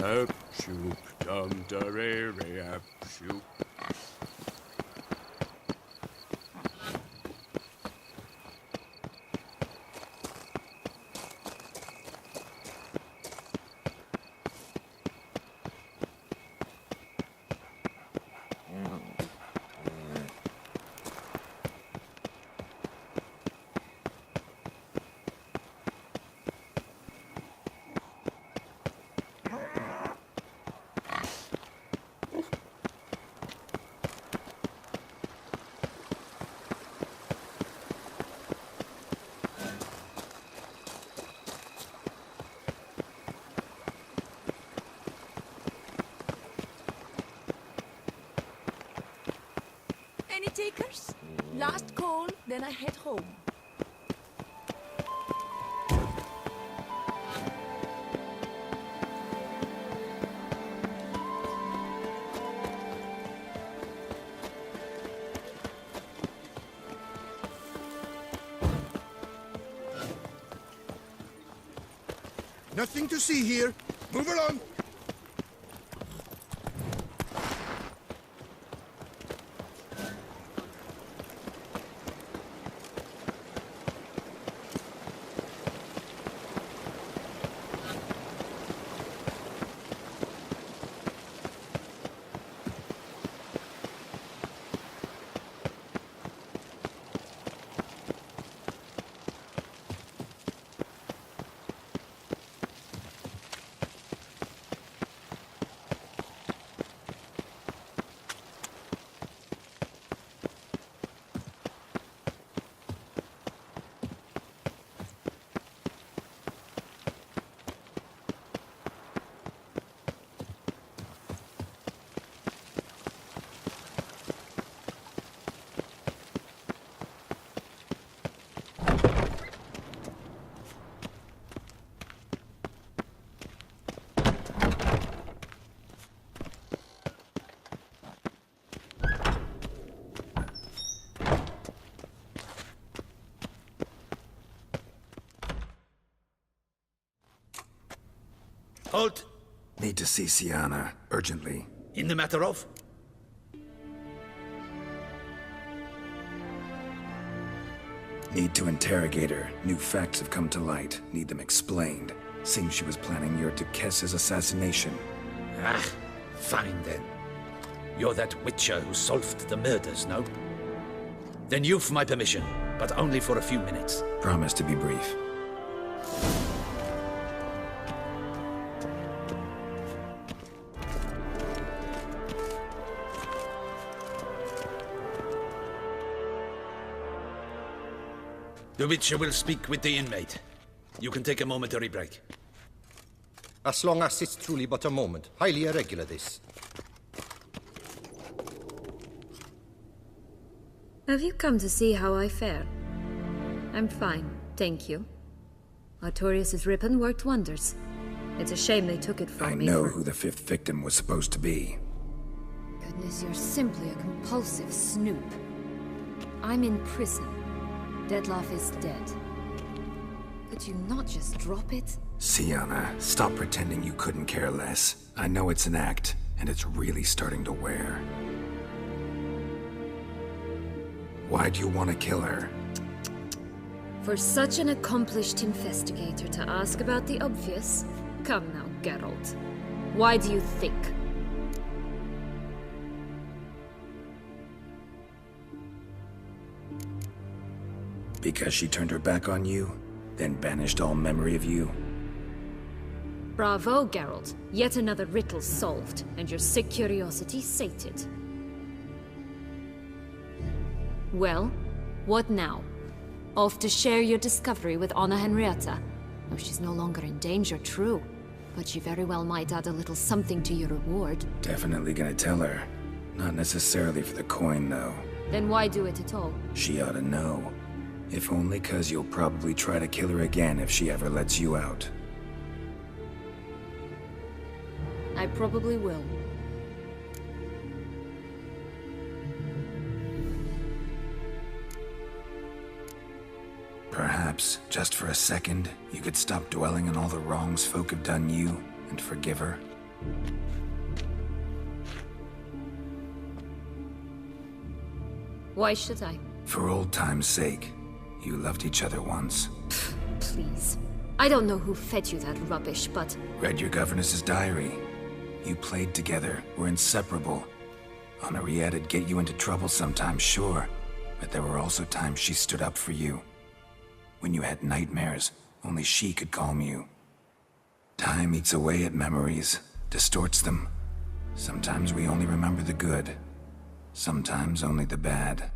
Up shoop, dum da re re up shoop. Any takers? Last call, then I head home. Nothing to see here. Move along. Halt! Need to see Sienna, urgently. In the matter of? Need to interrogate her. New facts have come to light. Need them explained. Seems she was planning your Duquesse's assassination. Ah, fine then. You're that witcher who solved the murders, no? Then you've my permission, but only for a few minutes. Promise to be brief. The Witcher will speak with the inmate. You can take a momentary break. As long as it's truly but a moment. Highly irregular, this. Have you come to see how I fare? I'm fine, thank you. Artorius' ribbon worked wonders. It's a shame they took it from me. I know who the fifth victim was supposed to be. Goodness, you're simply a compulsive snoop. I'm in prison. Dettlaff is dead. Could you not just drop it? Sienna, stop pretending you couldn't care less. I know it's an act, and it's really starting to wear. Why do you want to kill her? For such an accomplished investigator to ask about the obvious? Come now, Geralt. Why do you think? Because she turned her back on you, then banished all memory of you? Bravo, Geralt. Yet another riddle solved, and your sick curiosity sated. Well, what now? Off to share your discovery with Anna Henrietta? Oh, she's no longer in danger, true. But she very well might add a little something to your reward. Definitely gonna tell her. Not necessarily for the coin, though. Then why do it at all? She ought to know. If only 'cause you'll probably try to kill her again if she ever lets you out. I probably will. Perhaps, just for a second, you could stop dwelling on all the wrongs folk have done you and forgive her. Why should I? For old time's sake. You loved each other once. Please. I don't know who fed you that rubbish, but... Read your governess's diary. You played together, were inseparable. Henriette'd get you into trouble sometimes, sure. But there were also times she stood up for you. When you had nightmares, only she could calm you. Time eats away at memories, distorts them. Sometimes we only remember the good. Sometimes only the bad.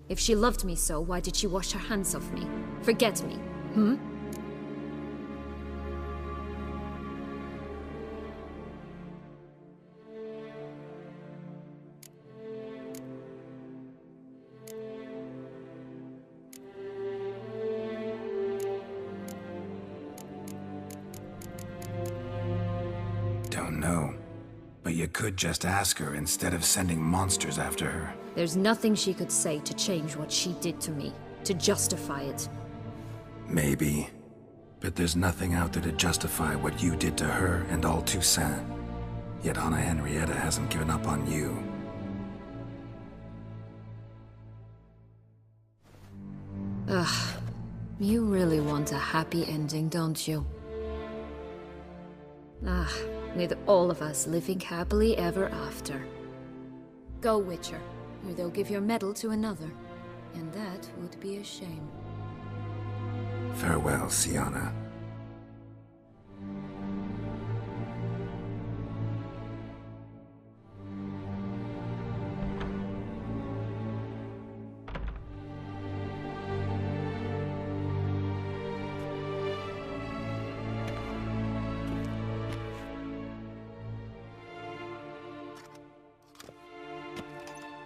If she loved me so, why did she wash her hands off me? Forget me, hmm? Don't know. But you could just ask her instead of sending monsters after her. There's nothing she could say to change what she did to me, to justify it. Maybe. But there's nothing out there to justify what you did to her and all Toussaint. Yet Anna Henrietta hasn't given up on you. Ugh. You really want a happy ending, don't you? Ah, with all of us living happily ever after. Go, Witcher, or they'll give your medal to another. And that would be a shame. Farewell, Syanna.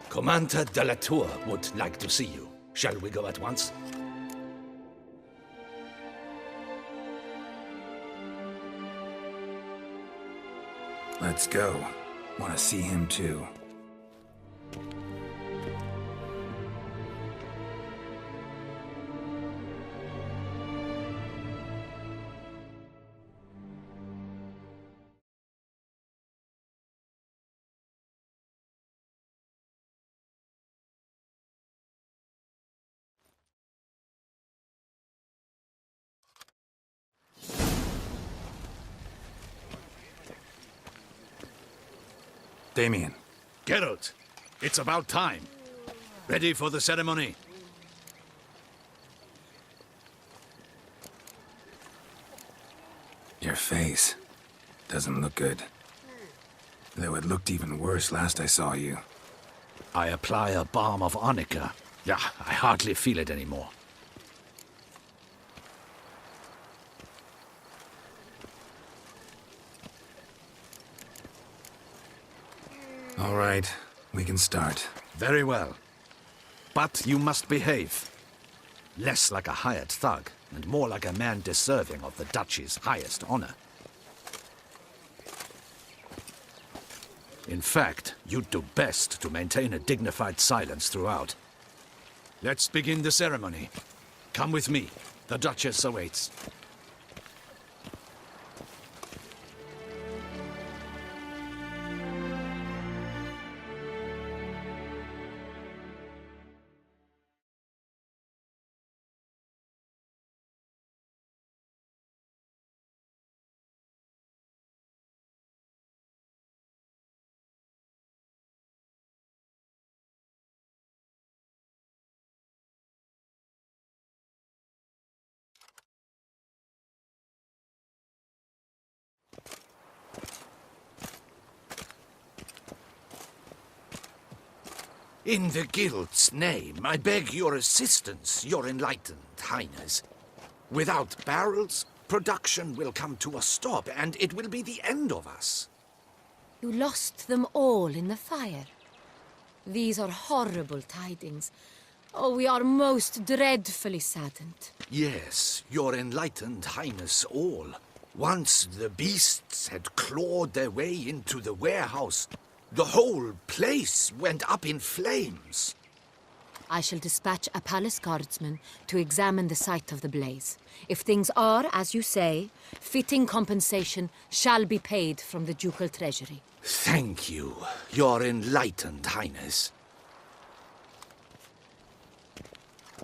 Commander de la Tour would like to see you. Shall we go at once? Let's go. Want to see him too. Damien. Geralt, it's about time. Ready for the ceremony? Your face doesn't look good. Though it looked even worse last I saw you. I apply a balm of arnica. Yeah, I hardly feel it anymore. All right, we can start. Very well. But you must behave. Less like a hired thug, and more like a man deserving of the Duchy's highest honor. In fact, you'd do best to maintain a dignified silence throughout. Let's begin the ceremony. Come with me. The Duchess awaits. In the Guild's name, I beg your assistance, your enlightened highness. Without barrels, production will come to a stop, and it will be the end of us. You lost them all in the fire. These are horrible tidings. Oh, we are most dreadfully saddened. Yes, your enlightened highness all. Once the beasts had clawed their way into the warehouse, the whole place went up in flames. I shall dispatch a palace guardsman to examine the site of the blaze. If things are, as you say, fitting compensation shall be paid from the ducal treasury. Thank you, Your Enlightened Highness.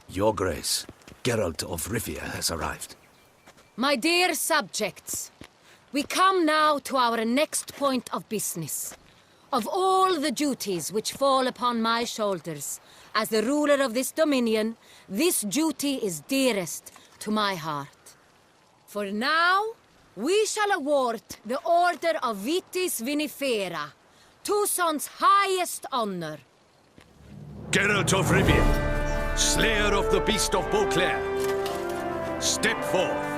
Your Grace, Geralt of Rivia has arrived. My dear subjects, we come now to our next point of business. Of all the duties which fall upon my shoulders, as the ruler of this dominion, this duty is dearest to my heart. For now, we shall award the Order of Vitis Vinifera, Tucson's highest honor. Geralt of Rivia, Slayer of the Beast of Beauclair, step forth.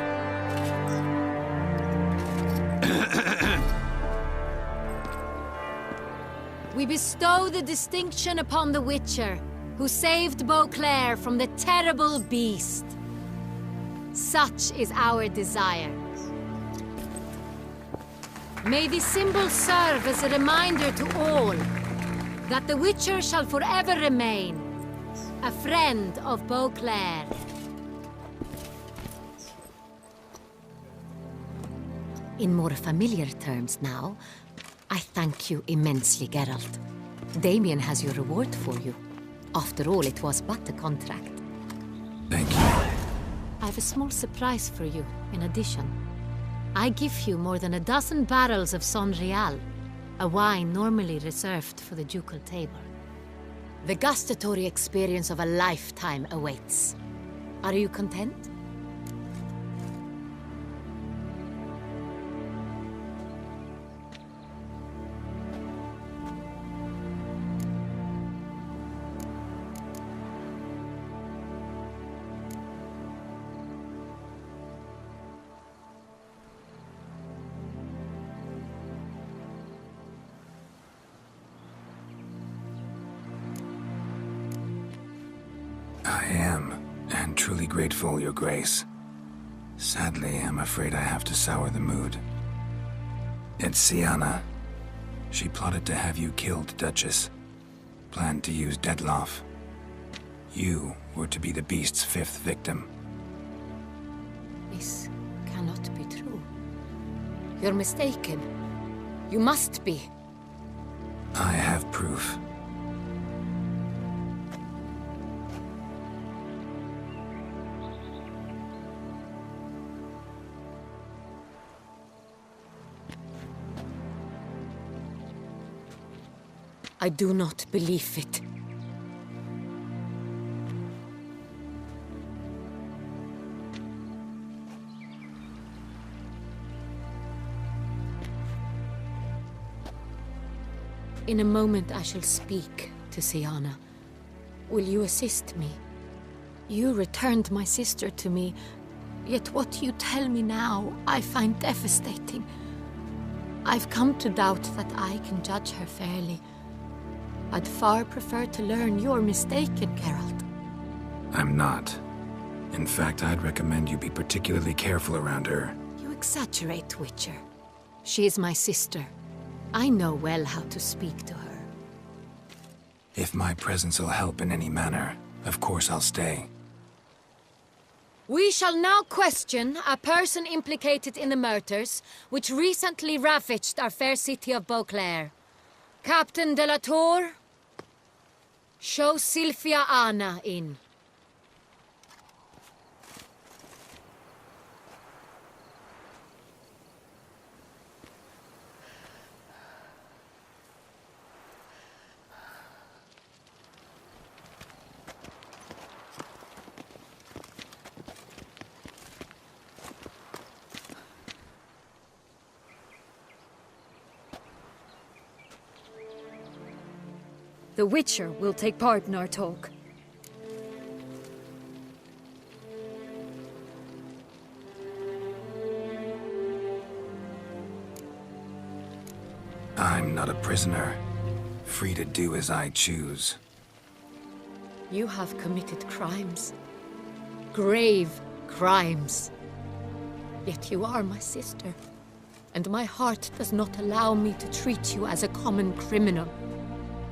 We bestow the distinction upon the Witcher, who saved Beauclair from the terrible beast. Such is our desire. May this symbol serve as a reminder to all that the Witcher shall forever remain a friend of Beauclair. In more familiar terms now, I thank you immensely, Geralt. Damien has your reward for you. After all, it was but a contract. Thank you. I have a small surprise for you, in addition. I give you more than a dozen barrels of Sonreal, a wine normally reserved for the ducal table. The gustatory experience of a lifetime awaits. Are you content? I am, and truly grateful, Your Grace. Sadly, I'm afraid I have to sour the mood. It's Syanna. She plotted to have you killed, Duchess. Planned to use Detloff. You were to be the beast's fifth victim. This cannot be true. You're mistaken. You must be. I have proof. I do not believe it. In a moment I shall speak to Syanna. Will you assist me? You returned my sister to me, yet what you tell me now I find devastating. I've come to doubt that I can judge her fairly. I'd far prefer to learn you're mistaken, Geralt. I'm not. In fact, I'd recommend you be particularly careful around her. You exaggerate, Witcher. She is my sister. I know well how to speak to her. If my presence will help in any manner, of course I'll stay. We shall now question a person implicated in the murders which recently ravaged our fair city of Beauclair. Captain de la Tour, show Sylvia Anna in. The Witcher will take part in our talk. I'm not a prisoner, free to do as I choose. You have committed crimes. Grave crimes. Yet you are my sister, and my heart does not allow me to treat you as a common criminal.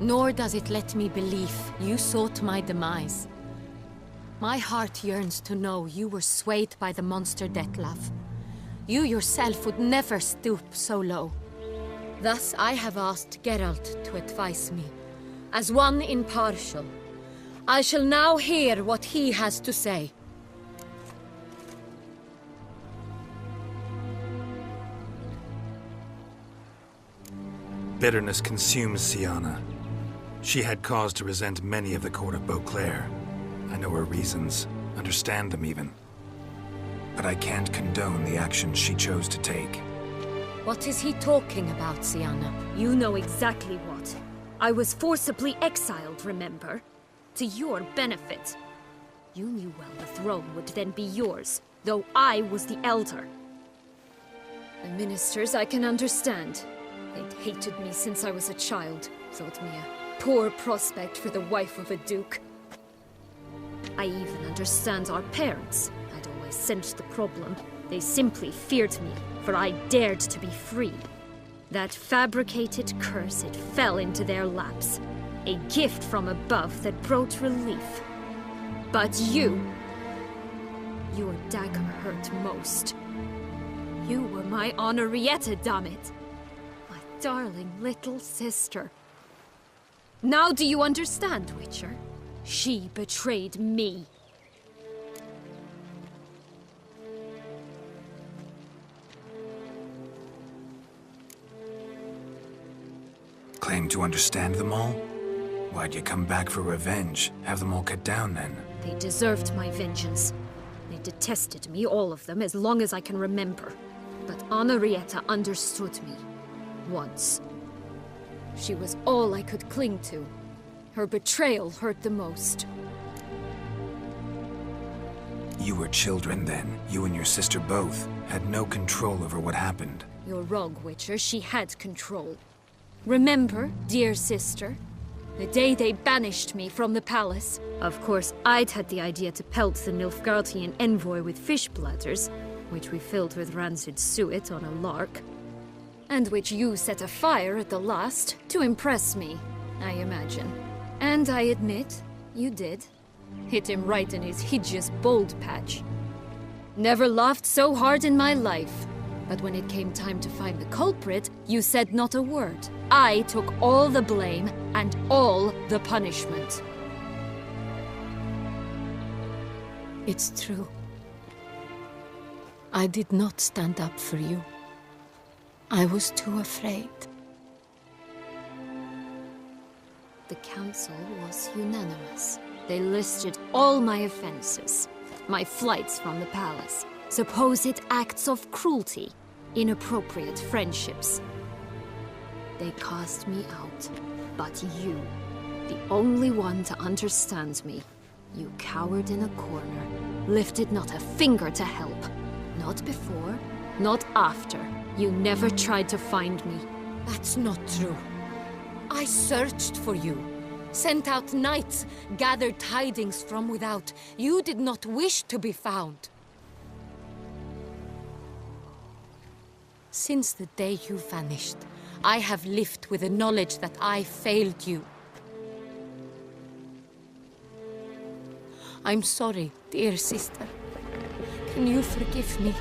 nor does it let me believe you sought my demise. My heart yearns to know you were swayed by the monster Detlav. You yourself would never stoop so low. Thus I have asked Geralt to advise me, as one impartial. I shall now hear what he has to say. Bitterness consumes Syanna. She had cause to resent many of the court of Beauclair. I know her reasons, understand them even. But I can't condone the actions she chose to take. What is he talking about, Syanna? You know exactly what. I was forcibly exiled, remember? To your benefit. You knew well the throne would then be yours, though I was the elder. The ministers I can understand. They'd hated me since I was a child, thought me a poor prospect for the wife of a duke. I even understand our parents. I'd always sensed the problem. They simply feared me, for I dared to be free. That fabricated curse, it fell into their laps. A gift from above that brought relief. But you... your dagger hurt most. You were my Honorrietta, damn it! My darling little sister. Now do you understand, Witcher? She betrayed me. Claim to understand them all? Why'd you come back for revenge? Have them all cut down then? They deserved my vengeance. They detested me, all of them, as long as I can remember. But Honorrietta understood me. Once. She was all I could cling to. Her betrayal hurt the most. You were children then. You and your sister both had no control over what happened. You're wrong, Witcher. She had control. Remember, dear sister? The day they banished me from the palace. Of course, I'd had the idea to pelt the Nilfgaardian envoy with fish bladders, which we filled with rancid suet on a lark. And which you set afire at the last, to impress me, I imagine. And I admit, you did. Hit him right in his hideous bald patch. Never laughed so hard in my life. But when it came time to find the culprit, you said not a word. I took all the blame and all the punishment. It's true. I did not stand up for you. I was too afraid. The council was unanimous. They listed all my offenses. My flights from the palace. Supposed acts of cruelty. Inappropriate friendships. They cast me out. But you, the only one to understand me, you cowered in a corner, lifted not a finger to help. Not before, not after. You never tried to find me. That's not true. I searched for you. Sent out knights, gathered tidings from without. You did not wish to be found. Since the day you vanished, I have lived with the knowledge that I failed you. I'm sorry, dear sister. Can you forgive me?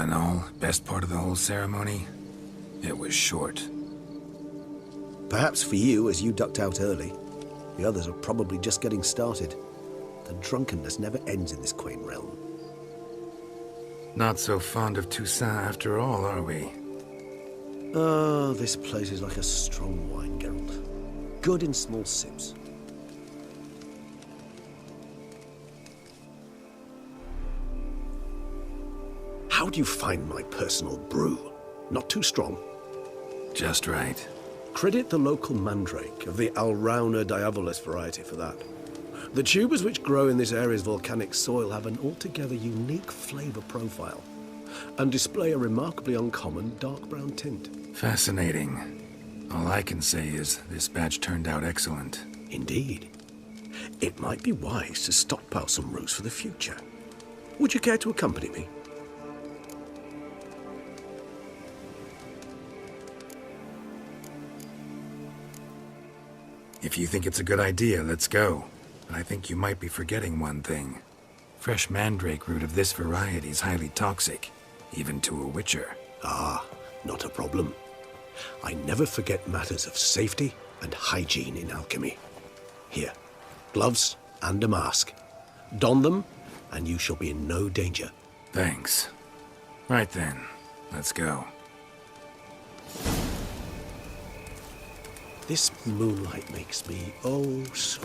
in all, best part of the whole ceremony? It was short. Perhaps for you, as you ducked out early. The others are probably just getting started. The drunkenness never ends in this quaint realm. Not so fond of Toussaint after all, are we? Ah, this place is like a strong wine, Geralt. Good in small sips. How do you find my personal brew? Not too strong? Just right. Credit the local mandrake of the Alrauna diabolus variety for that. The tubers which grow in this area's volcanic soil have an altogether unique flavor profile and display a remarkably uncommon dark brown tint. Fascinating. All I can say is this batch turned out excellent. Indeed. It might be wise to stockpile some roots for the future. Would you care to accompany me? If you think it's a good idea, let's go. But I think you might be forgetting one thing. Fresh mandrake root of this variety is highly toxic, even to a witcher. Ah, not a problem. I never forget matters of safety and hygiene in alchemy. Here, gloves and a mask. Don them, and you shall be in no danger. Thanks. Right then, let's go. This moonlight makes me oh so...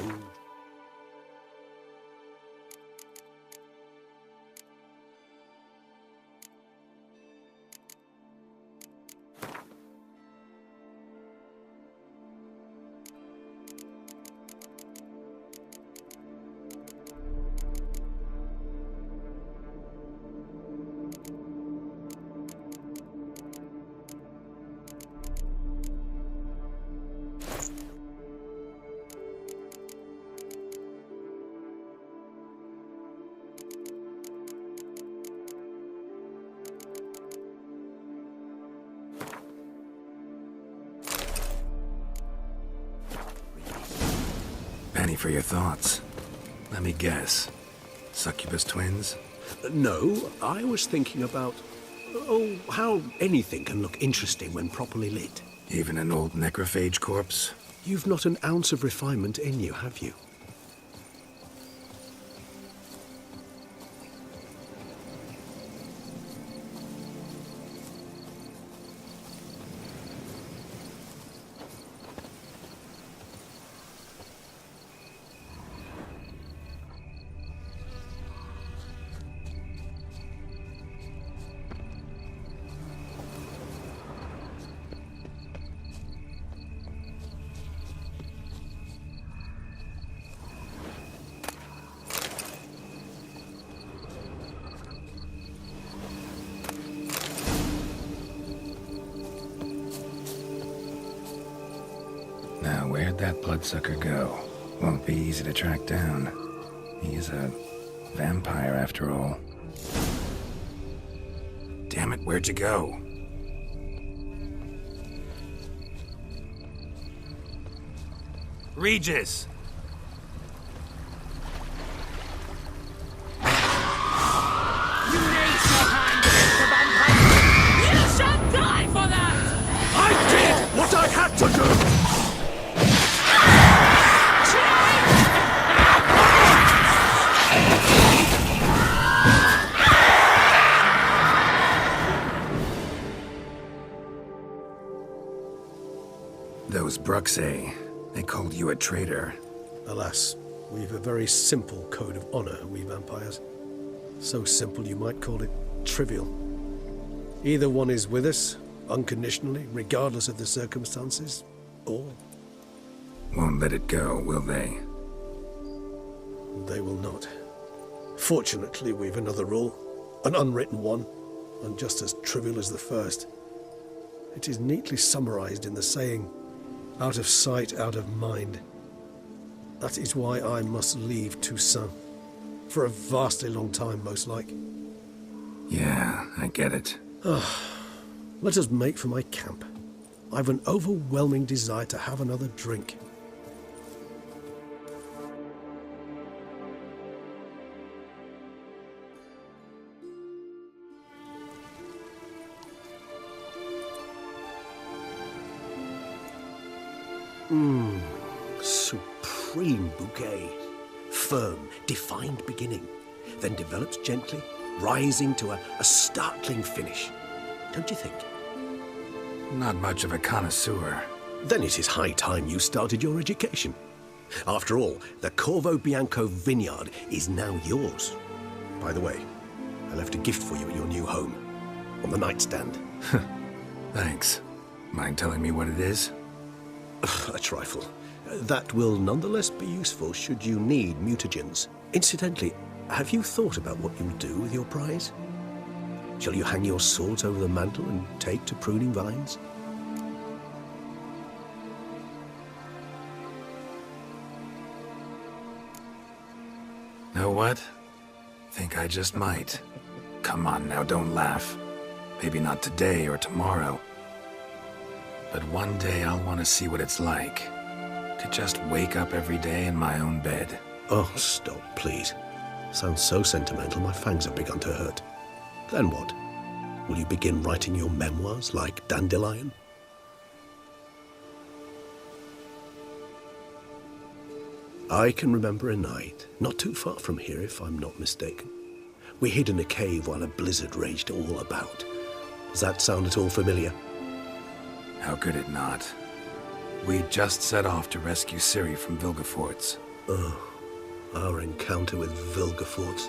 Penny for your thoughts. Let me guess. Succubus twins? No, I was thinking about... oh, how anything can look interesting when properly lit. Even an old necrophage corpse? You've not an ounce of refinement in you, have you? Now, where'd that bloodsucker go? Won't be easy to track down. He is a vampire, after all. Damn it, where'd you go? Regis! What I had to do! Those Bruxae, they called you a traitor. Alas, we've a very simple code of honor, we vampires. So simple you might call it trivial. Either one is with us, unconditionally, regardless of the circumstances, or... Won't let it go, will they? they will not. Fortunately, we've another rule, an unwritten one, and just as trivial as the first. It is neatly summarized in the saying, out of sight, out of mind. That is why I must leave Toussaint. For a vastly long time, most like. Yeah, I get it. Let us make for my camp. I've an overwhelming desire to have another drink. Supreme bouquet. Firm, defined beginning, then develops gently, rising to a startling finish. Don't you think? Not much of a connoisseur. Then it is high time you started your education. After all, the Corvo Bianco vineyard is now yours. By the way, I left a gift for you at your new home. On the nightstand. Thanks. Mind telling me what it is? A trifle. That will nonetheless be useful should you need mutagens. Incidentally, have you thought about what you'll do with your prize? Shall you hang your swords over the mantle and take to pruning vines? Know what? Think I just might. Come on now, don't laugh. Maybe not today or tomorrow. But one day I'll want to see what it's like. To just wake up every day in my own bed. Oh, stop, please. Sounds so sentimental, my fangs have begun to hurt. Then what? Will you begin writing your memoirs like Dandelion? I can remember a night, not too far from here if I'm not mistaken. We hid in a cave while a blizzard raged all about. Does that sound at all familiar? How could it not? We just set off to rescue Ciri from Vilgefortz. Oh, our encounter with Vilgefortz.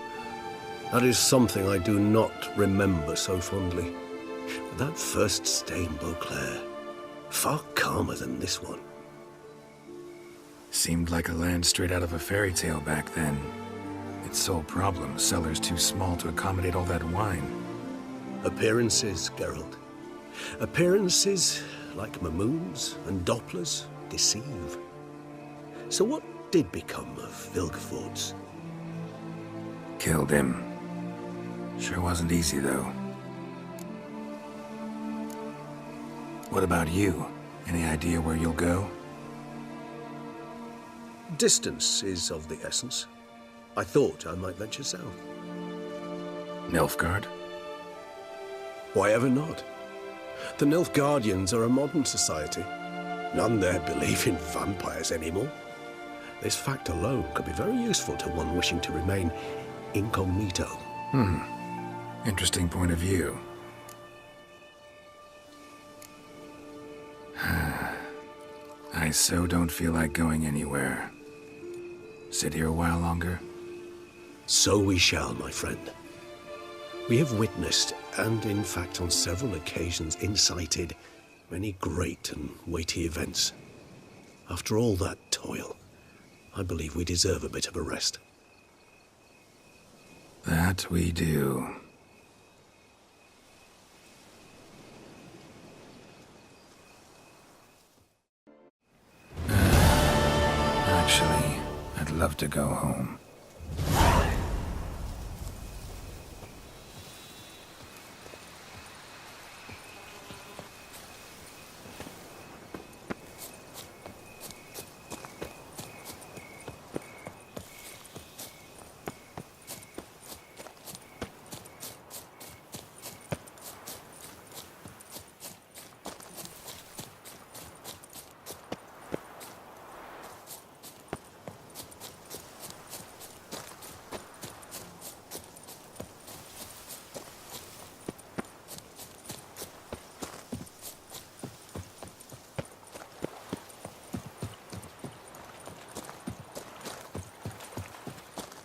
That is something I do not remember so fondly. But that first stay in Beauclair, far calmer than this one. Seemed like a land straight out of a fairy tale back then. Its sole problem, cellars too small to accommodate all that wine. Appearances, Geralt. Appearances, like Mamoons and Dopplers, deceive. So what did become of Vilgefortz? Killed him. Sure wasn't easy, though. What about you? Any idea where you'll go? Distance is of the essence. I thought I might venture south. Nilfgaard? Why ever not? The Nilfgaardians are a modern society. None there believe in vampires anymore. This fact alone could be very useful to one wishing to remain incognito. Interesting point of view. I so don't feel like going anywhere. Sit here a while longer? So we shall, my friend. We have witnessed, and in fact on several occasions incited, many great and weighty events. After all that toil, I believe we deserve a bit of a rest. That we do. Actually, I'd love to go home.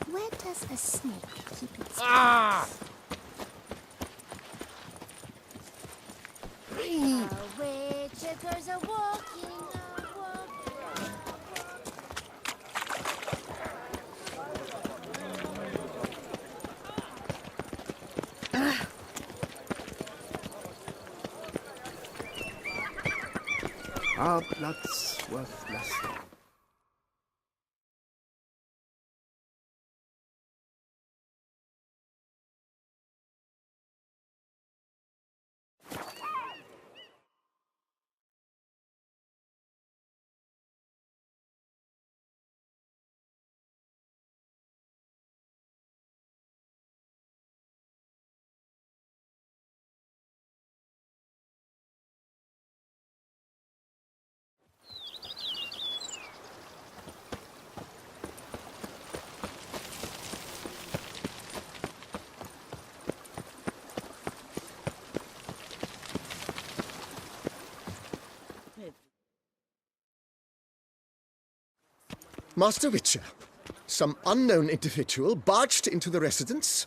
Where does a snake keep its Away, chickers are walking, Our blood's worthless. Master Witcher, some unknown individual barged into the residence.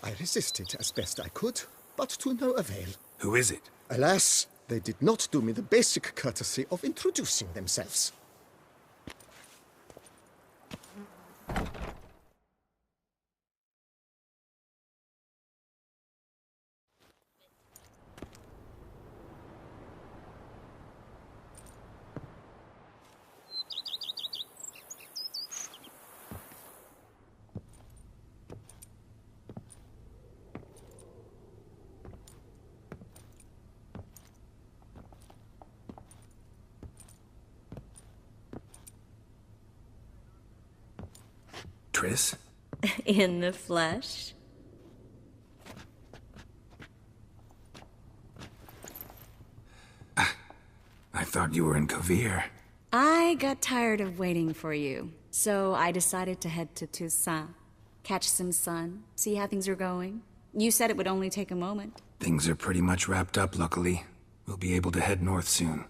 I resisted as best I could, but to no avail. Who is it? Alas, they did not do me the basic courtesy of introducing themselves. Triss? In the flesh? I thought you were in Kovir. I got tired of waiting for you, so I decided to head to Toussaint. Catch some sun, see how things are going. You said it would only take a moment. Things are pretty much wrapped up, luckily. We'll be able to head north soon.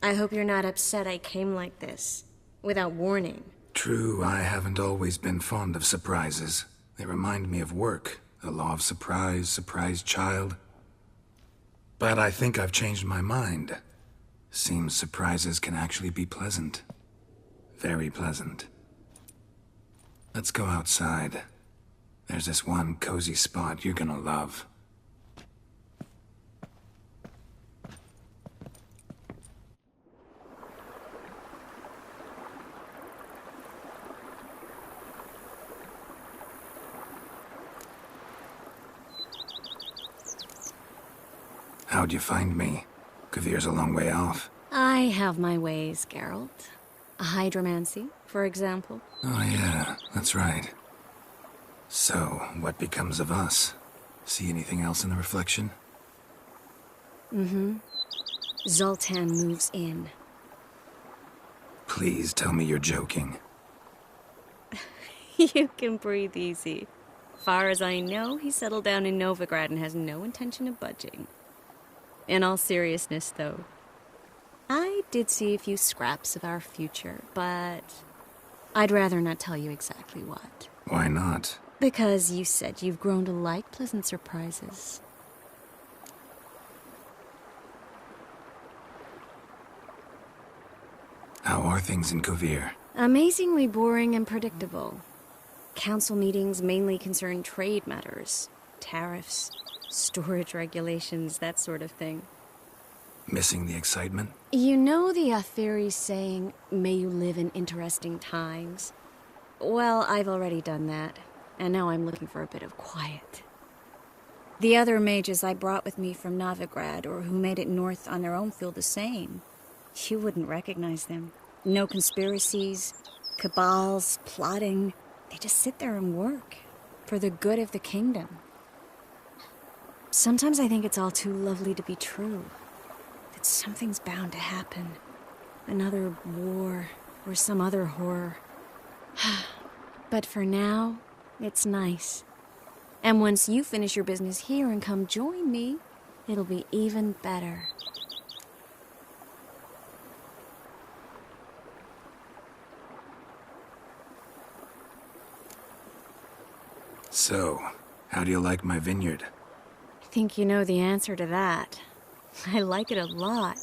I hope you're not upset I came like this, without warning. True, I haven't always been fond of surprises. They remind me of work, the law of surprise, surprise child. But I think I've changed my mind. Seems surprises can actually be pleasant. Very pleasant. Let's go outside. There's this one cozy spot you're gonna love. How'd you find me? Kovir's a long way off. I have my ways, Geralt. A hydromancy, for example. Oh yeah, that's right. So, what becomes of us? See anything else in the reflection? Mm-hmm. Zoltan moves in. Please tell me you're joking. You can breathe easy. Far as I know, he settled down in Novigrad and has no intention of budging. In all seriousness, though, I did see a few scraps of our future, but I'd rather not tell you exactly what. Why not? Because you said you've grown to like pleasant surprises. How are things in Kovir? Amazingly boring and predictable. Council meetings mainly concern trade matters, tariffs, storage regulations, that sort of thing. Missing the excitement? You know the Aetheri saying, may you live in interesting times? Well, I've already done that, and now I'm looking for a bit of quiet. The other mages I brought with me from Novigrad, or who made it north on their own, feel the same. You wouldn't recognize them. No conspiracies, cabals, plotting. They just sit there and work, for the good of the kingdom. Sometimes I think it's all too lovely to be true. That something's bound to happen. Another war, or some other horror. But for now, it's nice. And once you finish your business here and come join me, it'll be even better. So, how do you like my vineyard? I think you know the answer to that. I like it a lot.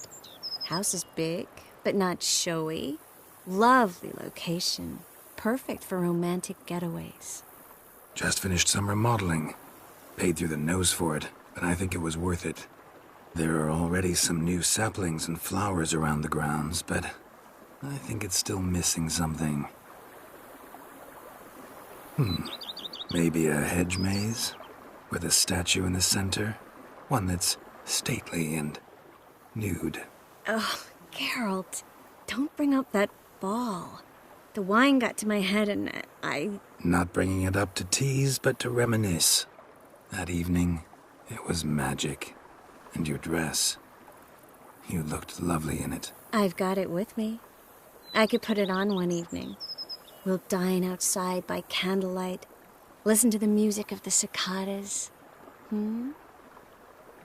House is big, but not showy. Lovely location. Perfect for romantic getaways. Just finished some remodeling. Paid through the nose for it, but I think it was worth it. There are already some new saplings and flowers around the grounds, but I think it's still missing something. Maybe a hedge maze? With a statue in the center? One that's stately and nude. Oh, Geralt, don't bring up that ball. The wine got to my head and I... Not bringing it up to tease, but to reminisce. That evening, it was magic. And your dress. You looked lovely in it. I've got it with me. I could put it on one evening. We'll dine outside by candlelight. Listen to the music of the cicadas.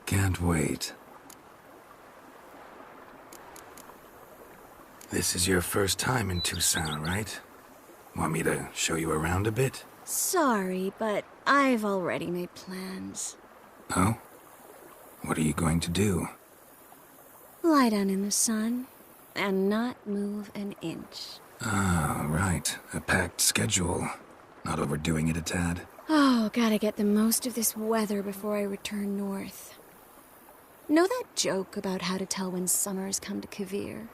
Can't wait. This is your first time in Toussaint, right? Want me to show you around a bit? Sorry, but I've already made plans. Oh? What are you going to do? Lie down in the sun and not move an inch. Ah, right. A packed schedule. Not overdoing it a tad. Oh, gotta get the most of this weather before I return north. Know that joke about how to tell when summer's come to Kavir?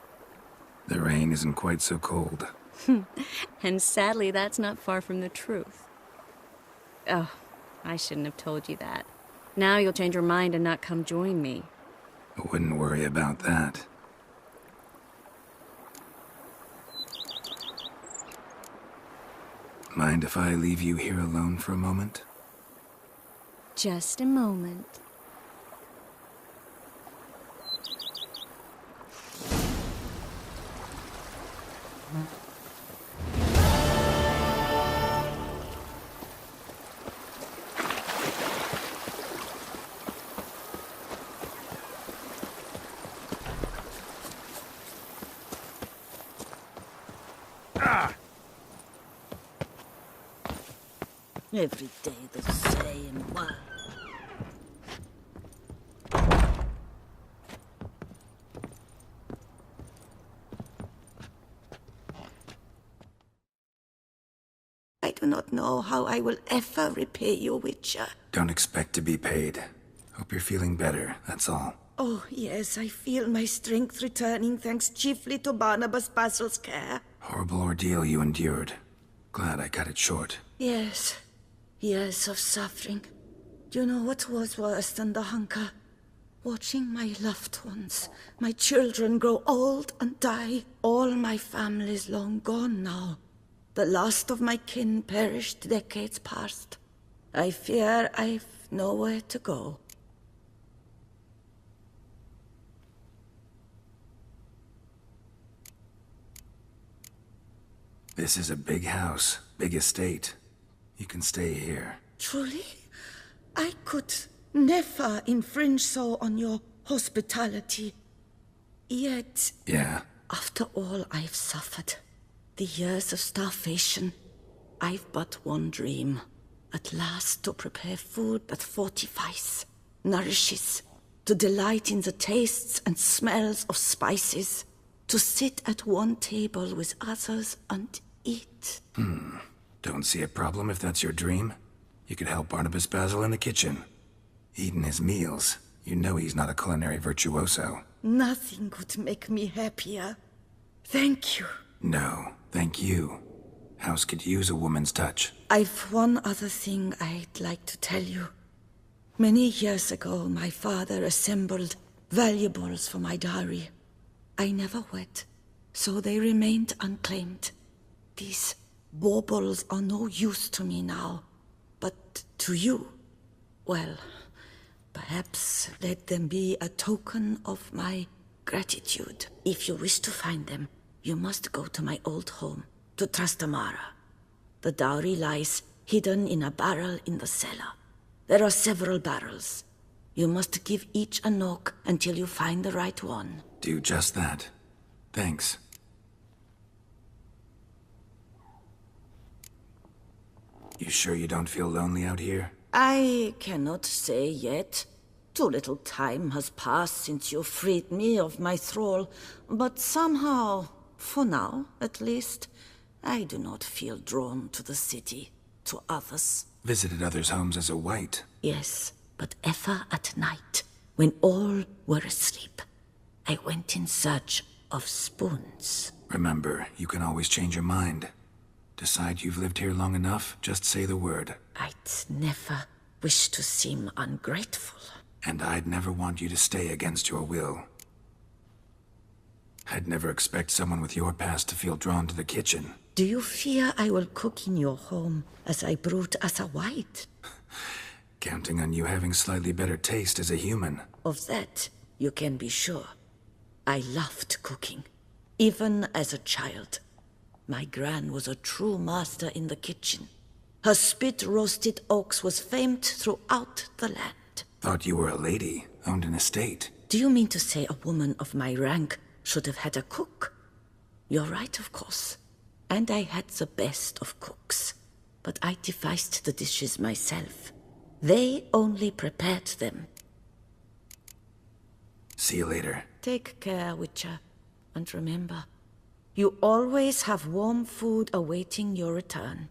The rain isn't quite so cold. And sadly, that's not far from the truth. Oh, I shouldn't have told you that. Now you'll change your mind and not come join me. I wouldn't worry about that. Mind if I leave you here alone for a moment? Just a moment. Every day the same. Why? I do not know how I will ever repay you, Witcher. Don't expect to be paid. Hope you're feeling better, that's all. Oh, yes, I feel my strength returning thanks chiefly to Barnabas Basil's care. Horrible ordeal you endured. Glad I cut it short. Yes. Years of suffering. Do you know what was worse than the hunger? Watching my loved ones, my children grow old and die. All my family's long gone now. The last of my kin perished decades past. I fear I've nowhere to go. This is a big house, big estate. You can stay here. Truly? I could never infringe so on your hospitality. Yet... Yeah? After all I've suffered, the years of starvation, I've but one dream. At last to prepare food that fortifies, nourishes, to delight in the tastes and smells of spices, to sit at one table with others and eat. Don't see a problem if that's your dream. You could help Barnabas Basil in the kitchen. Eating his meals. You know he's not a culinary virtuoso. Nothing could make me happier. Thank you. No, thank you. House could use a woman's touch. I've one other thing I'd like to tell you. Many years ago, my father assembled valuables for my dowry. I never wed, so they remained unclaimed. These baubles are no use to me now, but to you, well, perhaps let them be a token of my gratitude. If you wish to find them, you must go to my old home, to Trastamara. The dowry lies hidden in a barrel in the cellar. There are several barrels. You must give each a knock until you find the right one. Do just that. Thanks. You sure you don't feel lonely out here? I cannot say yet. Too little time has passed since you freed me of my thrall, but somehow, for now at least, I do not feel drawn to the city, to others. Visited others' homes as a white? Yes, but ever at night, when all were asleep. I went in search of spoons. Remember, you can always change your mind. Decide you've lived here long enough, just say the word. I'd never wish to seem ungrateful. And I'd never want you to stay against your will. I'd never expect someone with your past to feel drawn to the kitchen. Do you fear I will cook in your home as I brewed as a white? Counting on you having slightly better taste as a human. Of that, you can be sure. I loved cooking, even as a child. My gran was a true master in the kitchen. Her spit-roasted oaks was famed throughout the land. Thought you were a lady, owned an estate. Do you mean to say a woman of my rank should have had a cook? You're right, of course. And I had the best of cooks. But I devised the dishes myself. They only prepared them. See you later. Take care, Witcher. And remember, you always have warm food awaiting your return.